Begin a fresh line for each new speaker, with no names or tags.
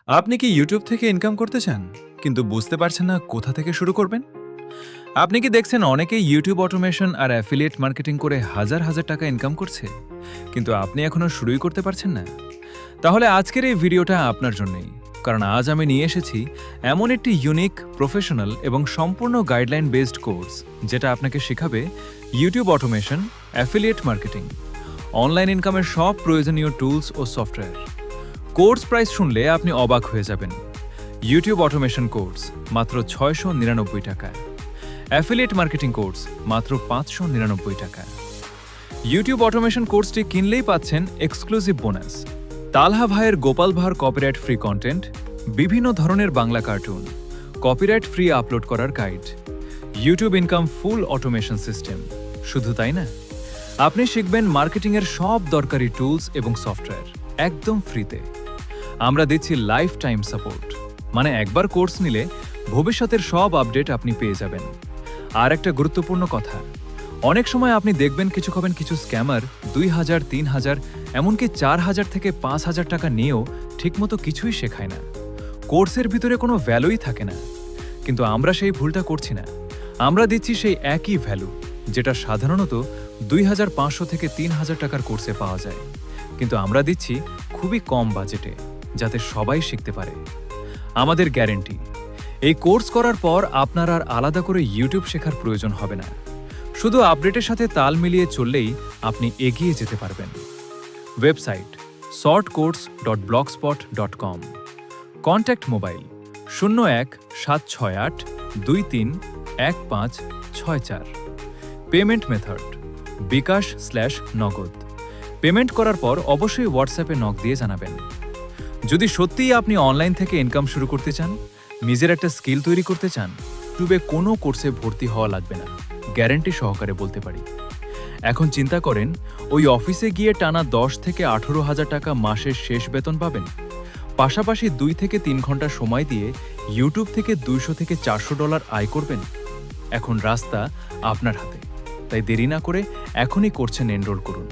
আপনি কি ইউটিউব থেকে ইনকাম করতে চান কিন্তু বুঝতে পারছেন না কোথা থেকে শুরু করবেন? আপনি কি দেখছেন অনেকেই ইউটিউব অটোমেশন আর অ্যাফিলিয়েট মার্কেটিং করে হাজার হাজার টাকা ইনকাম করছে, কিন্তু আপনি এখনো শুরুই করতে পারছেন না? তাহলে আজকের এই ভিডিওটা আপনার জন্যই, কারণ আজ আমি নিয়ে এসেছি এমন একটি ইউনিক, প্রফেশনাল এবং সম্পূর্ণ গাইডলাইন বেসড কোর্স যেটা আপনাকে শেখাবে YouTube automation, affiliate marketing, online ইনকামের সব প্রয়োজনীয় টুলস ও সফটওয়্যার। কোর্স প্রাইস শুনলে আপনি অবাক হয়ে যাবেন। ইউটিউব অটোমেশন কোর্স মাত্র ৬৯৯ টাকায়, অ্যাফিলিয়েট মার্কেটিং কোর্স মাত্র ৫৯৯ টাকায়। ইউটিউব অটোমেশন কোর্সটি কিনলেই পাচ্ছেন এক্সক্লুসিভ বোনাস, তালহা ভাইয়ের Gopal Bhar copyright free content, বিভিন্ন ধরনের Bangla cartoon, copyright free upload করার গাইড, ইউটিউব ইনকাম ফুল অটোমেশন সিস্টেম। শুধু তাই না, আপনি শিখবেন মার্কেটিংয়ের সব দরকারি টুলস এবং সফটওয়্যার একদম ফ্রিতে। আমরা দিচ্ছি লাইফ টাইম সাপোর্ট, মানে একবার কোর্স নিলে ভবিষ্যতের সব আপডেট আপনি পেয়ে যাবেন। আর একটা গুরুত্বপূর্ণ কথা, অনেক সময় আপনি দেখবেন কিছু স্ক্যামার ২,০০০, ৩,০০০, এমনকি ৪,০০০ থেকে ৫,০০০ টাকা নিয়েও ঠিকমতো কিছুই শেখায় না। কোর্সের ভিতরে কোনো ভ্যালুই থাকে না। কিন্তু আমরা সেই ভুলটা করছি না। আমরা দিচ্ছি সেই একই ভ্যালু যেটা সাধারণত ২,৫০০ থেকে ৩,০০০ টাকার কোর্সে পাওয়া যায়, কিন্তু আমরা দিচ্ছি খুবই কম বাজেটে, যাতে সবাই শিখতে পারে। আমাদের গ্যারেন্টি, এই কোর্স করার পর আপনার আর আলাদা করে ইউটিউব শেখার প্রয়োজন হবে না। শুধু আপডেটের সাথে তাল মিলিয়ে চললেই আপনি এগিয়ে যেতে পারবেন। Website shortcourse.blogspot.com, contact mobile 01-768-23-1564, payment method বিকাশ/নগদ। Payment করার পর অবশ্যই হোয়াটসঅ্যাপে নক দিয়ে জানাবেন। যদি সত্যিই আপনি অনলাইন থেকে ইনকাম শুরু করতে চান, নিজের একটা স্কিল তৈরি করতে চান, ইউটিউবে কোনো কোর্সে ভর্তি হওয়া লাগবে না, গ্যারান্টি সহকারে বলতে পারি। এখন চিন্তা করেন, ওই অফিসে গিয়ে টানা ১০ থেকে ১৮,০০০ টাকা মাসের শেষ বেতন পাবেন, পাশাপাশি ২ থেকে ৩ ঘন্টা সময় দিয়ে ইউটিউব থেকে $২০০ থেকে $৪০০ আয় করবেন। এখন রাস্তা আপনার হাতে, তাই দেরি না করে এখনই কোর্সে এনরোল করুন।